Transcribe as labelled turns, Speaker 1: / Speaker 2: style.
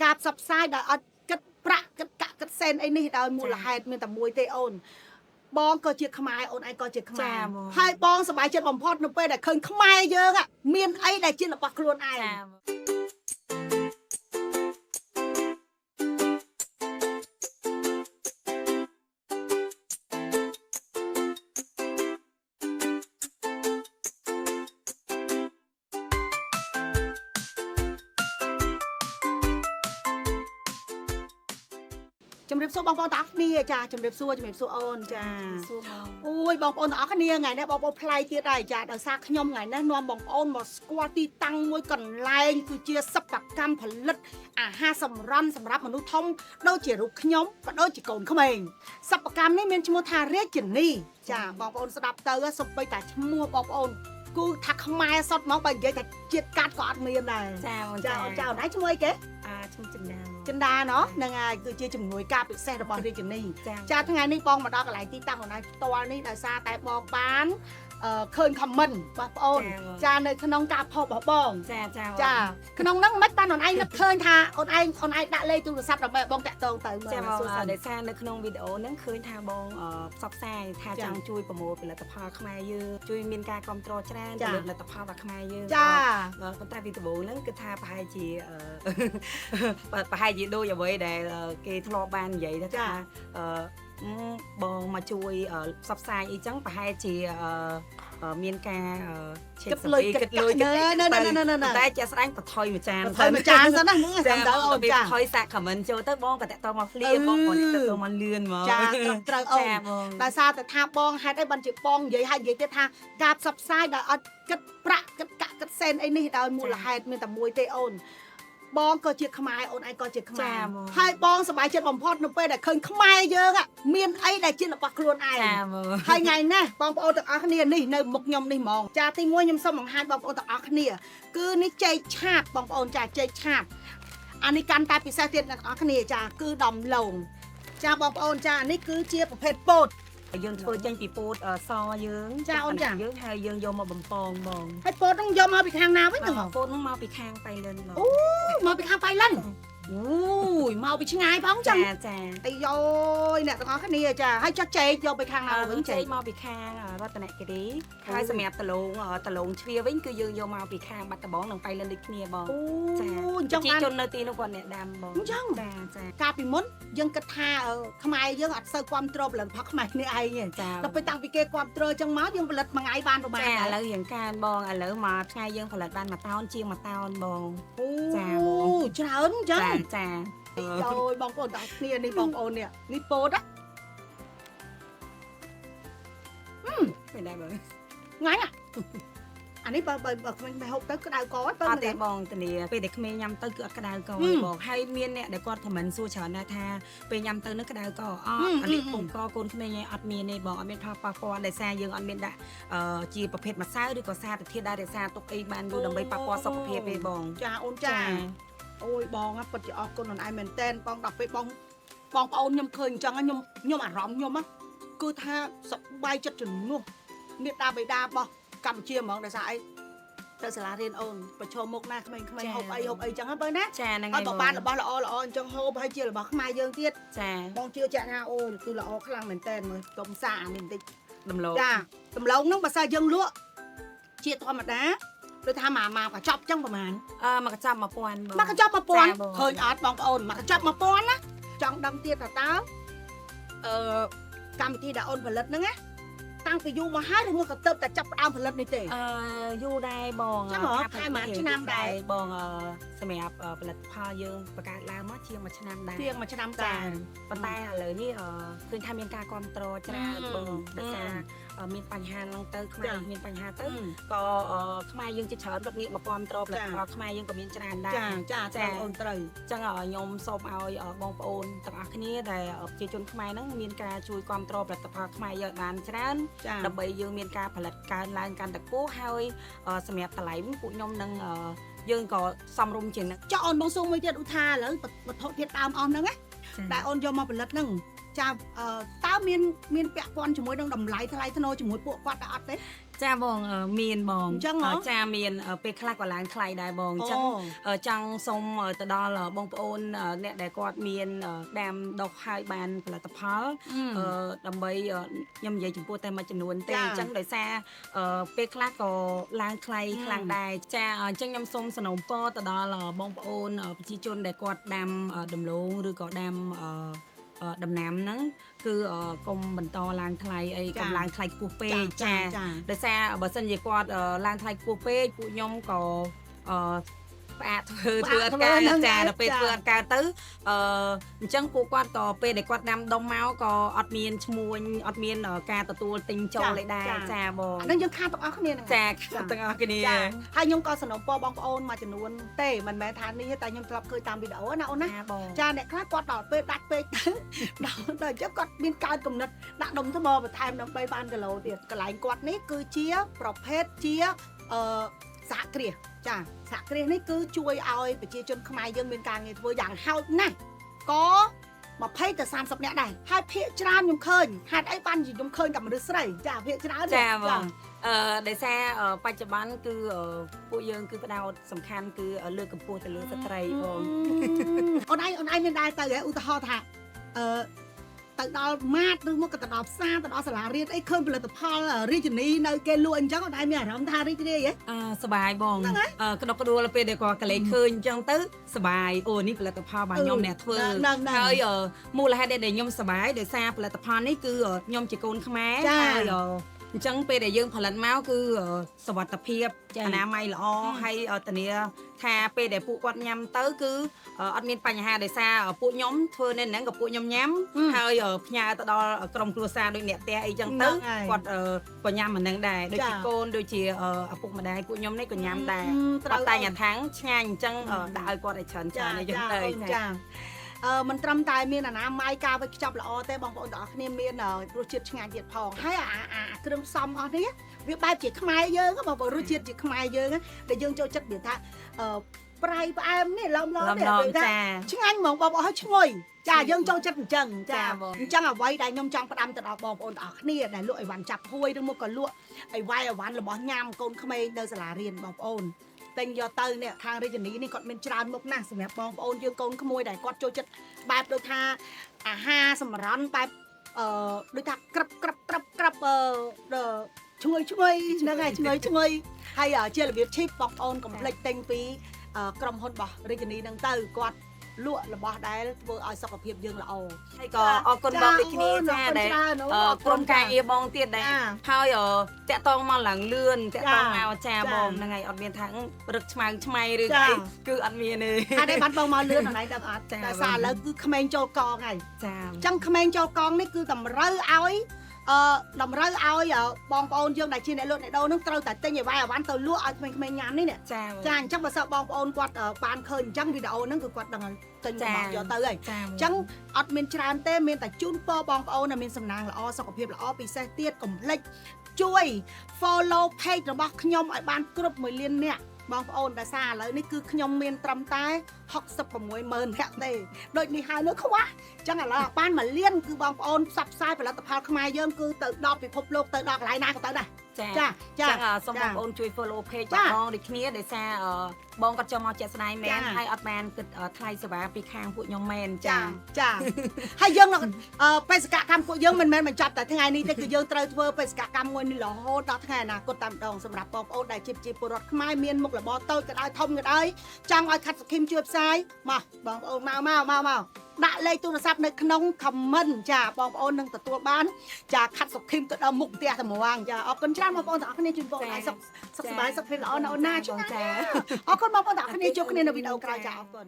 Speaker 1: ការផ្សព្វផ្សាយដោយអត់គិតប្រាក់គិតកាក់គិតសេនអីនេះដោយមូលហេតុមានតែមួយទេអូនបងក៏ជាខ្មែរអូនឯងក៏ជាខ្មែរហើយបងសប្បាយចិត្តបំផុតនៅពេលដែលឃើញខ្មែរយើងមានអីដែលជារបស់ខ្លួនឯងជំរាបសួរបងប្អូនទាំងអស់គ្នាចាជំរាបសួរអូនចាអូយបងប្អូនទាំងអស់គ្នាថ្ងៃនេះបងប្អូនប្លែកទៀតហើយចាដោយសារខ្ញុំថ្ងៃនេះនាំបងប្អូនមកស្គាល់ទីតាំងមួយកន្លែងគឺជាសិប្បកម្មផលិតអាហារសម្រន់សម្រាប់មនុស្សធំដូចជារូបខ្ញុំក៏ដូចជាកូនក្មេងសិប្បកម្មនេះមានឈ្មោះថារាជនីចាបងប្អូនស្ដាប់ទៅសំបីតែឈ្មោះបងប្អូនគូថាខ្មែរសុទ្ធមកបើនិយាយថាជាតិកាត់ក៏អត់មានដែរចាអូនឯងឈ្មោះអីគេ
Speaker 2: ឈ្មោះចិន្តា
Speaker 1: ណោះហ្នឹងហើយគឺជាជំនួយការពិសេសរបស់រាជនីចាថ្ងៃនេះបងមកដល់កន្លែងទីតាំងខ្លួនឯងផ្ទាល់នេះដោយសារតែបងបានឃើញ comment បងប្អូនចានៅក្នុងការផុសរបស់បងចាក្នុងហ្នឹងមិនបានអូនឯងនឹកឃើញថាអូនឯងដាក់លេខទូរស័ព្ទដើម្បីបងតាក់ទងទៅមើល
Speaker 2: ចាមកដោយសារនៅក្នុងវីដេអូហ្នឹងឃើញថាបងផ្សព្វផ្សាយថាចង់ជួយប្រមូលផលិតផលខ្មែរយើងជួយមានការគ្រប់គ្រងច្រើនផលិតផលរបស់ខ្មែរយើង
Speaker 1: ចា
Speaker 2: ប៉ុន្តែវីដេអូហ្នឹងគឺថាប្រហែលជាដូចអ្វីដែលគេធ្លាប់បាននិយាយថាបងមកជួយផ្សព្វផ្សាយអីចឹងប្រហែលជាមានការ
Speaker 1: គិតលុយ
Speaker 2: តែជាស្ដែងបថុយមួយចាន
Speaker 1: សិនណាចាំទៅអូនចា
Speaker 2: បថុយសាក់ខមមិនចូលទៅបងក៏តាក់ទងមកភ្លាបងគាត់តាក់ទងមកលឿនហ្មង
Speaker 1: ចាត្រូវអូនដោយសារតែថាបងហេតុអីបានជាបងនិយាយទៀតថាការផ្សព្វផ្សាយដោយអត់គិតប្រាក់គិតកាក់គិតសេនអីនេះដោយមូលហេតុមានតែមួយទេអូនបងក៏ជាខ្មែរអូនឯងក៏ជាខ្មែរហើយបងសប្បាយចិត្តបំផុតនៅពេលដែលឃើញខ្មែរយើងមានអីដែលជារបស់ខ្លួនឯងហើយថ្ងៃនេះបងប្អូនទាំងអស់គ្នានេះនៅមុខខ្ញុំនេះហ្មងចាទី1ខ្ញុំសូមបង្ហាញបងប្អូនទាំងអស់គ្នាគឺនេះចេកឆាបបងប្អូនចាចេកឆាបអានេះកាន់តែពិសេសទៀតអ្នកទាំងអស់គ្នាចាគឺដំឡូងចាបងប្អូនចានេះគឺជាប្រភេទពោត
Speaker 2: យើងធ្វើចេញពីពោតសយើង
Speaker 1: ចាអូនចា
Speaker 2: យើងហើយយើងយកមកបំពងហ្មង
Speaker 1: ហើយពោតហ្នឹងយកមកពីខាងណាវិញហ្នឹង
Speaker 2: ពោតហ្នឹងមកពីខាងបៃលិនហ្មង
Speaker 1: អូមកពីខាងបៃលិនអូយមកពីឆ្ងាយផងចឹង
Speaker 2: ចា
Speaker 1: អីយោយអ្នកទាំងអស់គ្នាចាហើយចុះចេកយកពីខាងណាវិញ
Speaker 2: ចេកមកពីខាងរតនគិរីហើយសម្រាប់ដលងជ្វាវិញគឺយើងយកមកពីខាងបាត់ដំបងនិងបៃលិនដូចគ្នាបង
Speaker 1: ចាអញ្ចឹង
Speaker 2: ជីជននៅទីនោះគាត់អ្នកដាំបង
Speaker 1: អញ្ចឹងចាកាលពីមុនយើងគិតថាខ្មែរយើងអត់សូវគ្រប់គ្រងផលិតផលខ្មែរគ្នាឯង
Speaker 2: ចា
Speaker 1: ដល់ពេលតាំងពីគេគ្រប់គ្រងអញ្ចឹងមកយើងផលិតមួយថ្ងៃបានប្រហែល
Speaker 2: ចាឥឡូវរៀងកានបងឥឡូវមកថ្ងៃយើងផលិតបាន1តោនជាង1តោនបង
Speaker 1: ចាច្រើនអញ្ចឹង
Speaker 2: ចា
Speaker 1: ចូលបងប្អូនទាំងគ្នានេះបងប្អូននេះពោត
Speaker 2: មិនដែរបង
Speaker 1: ថ្ងៃអានេះបើក្មេងហូបទៅក្តៅកទៅ
Speaker 2: អត់ទេបងធានាពេលដែលក្មេងញ៉ាំទៅគឺអត់ក្តៅកបងហើយមានអ្នកដែលគាត់ខមមិនសួរច្រើនណាស់ថាពេលញ៉ាំទៅនឹងក្តៅកអត់អានេះពងកកូនក្មេងឯងអត់មានទេបងអត់មានផលប៉ះពាល់ដោយសារយើងអត់មានដាក់ជាប្រភេទម្សៅឬក៏សារធាតុដែលរក្សាទុកអីបានយូរដើម្បីប៉ះពាល់សុខភាពទេបង
Speaker 1: ចាអូនចាអូយបងពិតជាអរគុណអូនឯងមែនតែនបងដល់ពេលបងប្អូនខ្ញុំឃើញអញ្ចឹងខ្ញុំអារម្មណ៍ខ្ញុំគឺថាសប្បាយចិត្តជំនួសមេត្តាបិតារបស់កម្ពុជាហ្មងដោយសារអីទៅសាលារៀនអូនប្រឈមមុខណាក្មេងៗហូបអីអញ្ចឹងហ្នឹងបើណា
Speaker 2: ចាហ្នឹង
Speaker 1: ហើយបើបានរបស់ល្អអញ្ចឹងហូបហើយជារបស់ខ្មែរយើងទៀត
Speaker 2: ចា
Speaker 1: បងជឿជាក់ថាអូគឺល្អខ្លាំងមែនតែនមើលកុំសាអានេះបន្តិច
Speaker 2: ដំឡូង
Speaker 1: ចាដំឡូងហ្នឹងបើសិនយើងលក់ជាធម្មតាដូចថាមកកញ្ចប់ចឹងប្រហែល
Speaker 2: មកកញ្ចប់1000បង
Speaker 1: មកកញ្ចប់1000ឃើញអត់បងប្អូនមកកញ្ចប់1000ណាចង់ដឹងទៀតថាតើកម្មវិធីដែលអូនផលិតហ្នឹងណាតាំងពីយូរមកហើយឬមួយក៏ទៅតែចាប់ផ្ដើមផលិតនេះទេ
Speaker 2: យូរដែរបង
Speaker 1: ខែមួយឆ្នាំដែរ
Speaker 2: បងសម្រាប់ផលិតផលយើងបង្កើតឡើងមកជាង1ឆ្នាំដែរ
Speaker 1: ជាង1ឆ្នាំតែ
Speaker 2: ប៉ុន្តែឥឡូវនេះឃើញថាមានការគ្រប់គ្រងច្រើនបងដោយសារមានបញ្ហាឡើងទៅខ្មែរមានបញ្ហាទៅក៏ខ្មែរយើងជាច្រើនរត់ងាកមកគ្រប់គ្រងផលិតផលខ្មែរយើងក៏មានច្រើនដែរ
Speaker 1: ចាអូនត្រូវ
Speaker 2: អញ្ចឹងខ្ញុំសូមឲ្យបងប្អូនទាំងអស់គ្នាដែលប្រជាជនខ្មែរហ្នឹងមានការជួយគ្រប់គ្រងផលិតផលខ្មែរយើងបានច្រើនដើម្បីយើងមានការផលិតកើនឡើងកាន់តែខ្ពស់ហើយសម្រាប់តម្លៃពួកខ្ញុំនឹងយើងក៏សំរុំជាងហ្នឹង
Speaker 1: ចុះអូនបងសួរមួយទៀតឧទាហរណ៍ឥឡូវវត្ថុធាតុដើមអស់ហ្នឹងណាដែលអូនយកមកផលិតហ្នឹងចាតើមានពាក់ព័ន្ធជាមួយនឹងតម្លៃថ្លៃធ្នូជាមួយពួកគាត់ដែរអត់ទេ
Speaker 2: ចាបងមានបង
Speaker 1: អញ្ចឹងហ៎
Speaker 2: ចាមានពេលខ្លះក៏ឡើងថ្លៃដែរបងអញ្ចឹងចង់សូមទៅដល់បងប្អូនអ្នកដែលគាត់មានដាំដុះហើយបានផលិតផលដើម្បីខ្ញុំនិយាយចំពោះតែមួយចំនួនទេអញ្ចឹងដោយសារពេលខ្លះក៏ឡើងថ្លៃខ្លាំងដែរចាអញ្ចឹងខ្ញុំសូមសនំពរទៅដល់បងប្អូនប្រជាជនដែលគាត់ដាំដំឡូងឬក៏ដាំដំណាំហ្នឹងគឺកុំបន្តឡើងថ្លៃអីកុំឡើងថ្លៃខ្ពស់ពេកចាដោយសារបើសិនជាគាត់ឡើងថ្លៃខ្ពស់ពេកពួកខ្ញុំក៏ផ្អាកធ្វើអត់កើតចាដល់ពេលធ្វើអត់កើតទៅអញ្ចឹងពួកគាត់ក៏ពេលដែលគាត់ដាំដុំមកក៏អត់មានឈ្មួញអត់មានការទទួលទិញចូលឯដែរចាបង
Speaker 1: អានឹងយើងខាតទាំងអស់គ្នាហ្នឹង
Speaker 2: ចាទាំងអស់គ្នា
Speaker 1: ហើយខ្ញុំក៏សនំពរបងប្អូនមួយចំនួនទេមិនមែនថានេះតែខ្ញុំធ្លាប់ឃើញតាមវីដេអូណាអូនណាចាអ្នកខ្លះគាត់ដល់ពេលដាច់ពេកទៅដល់អញ្ចឹងគាត់មានកើតគំនិតដាក់ដុំថ្មបន្ថែមដើម្បីបានគីឡូទៀតកន្លែងគាត់នេះគឺជាប្រភេទជាសហគ្រាសចាសហគ្រាសនេះគឺជួយឲ្យប្រជាជនខ្មែរយើងមានការងារធ្វើយ៉ាងហោចណាស់ក៏20ទៅ30នាក់ដែរហើយភាគច្រើនខ្ញុំឃើញហេតុអីបានខ្ញុំឃើញតែមនុស្សស្រីចាភាគច្រើន
Speaker 2: ចាបងដោយសារបច្ចុប្បន្នគឺពួកយើងគឺផ្ដោតសំខាន់គឺលើកកម្ពស់ទៅលើស្ត្រីបង
Speaker 1: អូនឯងមានដែរទៅហ៎ឧទាហរណ៍ថាទៅដល់ម៉ាតឬមកក៏ទៅដល់ផ្សារទៅដល់សាលារៀនអីឃើញផលិតផលរាជនីនៅគេលក់អញ្ចឹងអូនឯងមានអារម្មណ៍ថារីករាយហ៎
Speaker 2: សប្បាយបងក្តុកក្តួលពេលដែលគាត់កលេចឃើញអញ្ចឹងទៅសប្បាយអូនេះផលិតផលរបស់ខ្ញុំអ្នកធ្វើហើយមូលហេតុដែលខ្ញុំសប្បាយដោយសារផលិតផលនេះគឺខ្ញុំជាកូនខ្មែរហើយអញ្ចឹងពេលដែលយើងផលិតមកគឺសុវត្ថិភាពអនាម័យល្អហើយធានាថាពេលដែលពួកគាត់ញ៉ាំទៅគឺអត់មានបញ្ហាដោយសារពួកខ្ញុំធ្វើនៅហ្នឹងក៏ពួកខ្ញុំញ៉ាំហើយផ្ញើទៅដល់ក្រុមគ្រួសារដូចអ្នកផ្ទះអីចឹងទៅគាត់ក៏ញ៉ាំអាហ្នឹងដែរដូចជាកូនដូចជាឪពុកម្ដាយពួកខ្ញុំនេះក៏ញ៉ាំដែរត្រូវតែញ៉ាំថាំងឆ្ងាញ់អញ្ចឹងដាក់ឲ្យគាត់ឲ្យច្រើនអីចឹងទៅ
Speaker 1: ចាមិនត្រឹមតែមានអនាម័យការវេចខ្ចប់ល្អទេបងប្អូនទាំងអស់គ្នាមានរសជាតិឆ្ងាញ់ទៀតផងហើយអាគ្រឿងផ្សំអស់នេះវាបែបជាខ្មែរយើងបងប្អូនរសជាតិជាខ្មែរយើងដែលយើងចូលចិត្តវាថាប្រៃផ្អែមនេះឡំនេះ
Speaker 2: ចា
Speaker 1: ឆ្ងាញ់ហ្មងបងប្អូនហើយឈ្ងុយចាយើងចូលចិត្តអញ្ចឹងចាអញ្ចឹងអ្វីដែលខ្ញុំចង់ផ្ដាំទៅដល់បងប្អូនទាំងអស់គ្នាដែលលក់អីវ៉ាន់ចាប់ហួយឬមកក៏លក់អីវ៉ាន់របស់ញ៉ាំកូនក្មេងនៅសាលារៀនបងប្អូនតែញយកទៅនេះខាងរាជនីនេះគាត់មានច្រើនមុខណាស់សម្រាប់បងប្អូនយើងកូនក្មួយដែលគាត់ចូលចិត្តបែបដូចថាអាហារសម្រន់បែបដូចថាក្រឹបឈ្ងុយហ្នឹងហើយឈ្ងុយហើយជារបៀបឈីបបងប្អូនកុំភ្លេចទិញពីក្រុមហ៊ុនរបស់រាជនីហ្នឹងទៅគាត់លក់របស់ដែលធ្វើឲ្យសុខភាពយើងល្អ
Speaker 2: ហើយក៏អរគុណបងដូចគ្នាចាដែលក្រុមការងារបងទៀតដែរហើយតាក់តងមកឡើងលឿនតាក់តងមកចាបងហ្នឹងហើយអត់មានថារឹកឆ្មៃឬអីគឺអត់មានទេ
Speaker 1: ហើយបានបងមកលឿនអនឡាញដល់អត់តែសារឥឡូវគឺក្មេងចូលកងហើយ
Speaker 2: ចាអ
Speaker 1: ញ្ចឹងក្មេងចូលកងនេះគឺតម្រូវឲ្យបងប្អូនយើងដែលជាអ្នកលក់អ្នកដូរនឹងត្រូវតែទិញឲ្យវាយអវ៉ាន់ទៅលក់ឲ្យក្មេងៗញ៉ាំនេះចាអញ្ចឹងបើសិនបងប្អូនគាត់បានឃើញអញ្ចឹងវីដេអូហ្នឹងគឺគាត់ដឹងទិញរបស់យកទៅហើយអញ្ចឹងអត់មានច្រើនទេមានតែជូនពរបងប្អូនដែលមានសំណាងល្អសុខភាពល្អពិសេសទៀតកុំភ្លេចជួយ follow page របស់ខ្ញុំឲ្យបានគ្រប់1លាននាក់បងប្អូនដែលសារឥឡូវនេះគឺខ្ញុំមានត្រឹមតែ66,000នាក់ទេដូចនេះហើយនៅខ្វះអញ្ចឹងឥឡូវបាន1លានគឺបងប្អូនផ្សព្វផ្សាយផលិតផលខ្មែរយើងគឺទៅដល់ពិភពលោកទៅដល់កន្លែងណាក៏ទៅដែរ
Speaker 2: ចាសូមបងប្អូនជួយ follow page បងដូចគ្នាដោយសារបងគាត់ចូលមកជាក់ស្ដែងមែនហើយអត់បានគិតថ្លៃសេវាពីខាងពួកខ្ញុំមែន
Speaker 1: ចាហើយយើងបេសកកម្មពួកយើងមិនមែនបញ្ចប់តែថ្ងៃនេះទេគឺយើងត្រូវធ្វើបេសកកម្មមួយនេះរហូតដល់ថ្ងៃអនាគតតែម្ដងសម្រាប់បងប្អូនដែលជាពលរដ្ឋខ្មែរមានមុខរបរតូចក៏ដោយធំក៏ដោយចង់ឲ្យខាត់សខីមជួយផ្សាយមកបងប្អូនមកដាក់លេខទូរស័ព្ទនៅក្នុង comment ចាបងប្អូននឹងទទួលបានចាខាត់សុខីមទៅដល់មុខផ្ទះត្មងចាអរគុណច្រើនបងប្អូនទាំងអស់គ្នាជួយបងឲ្យសុខសប្បាយសុខភាពល្អណាស់អូនណាចាអរគុណបងប្អូនទាំងអស់គ្នាជួបគ្នានៅវីដេអូក្រោយចាអរគុណ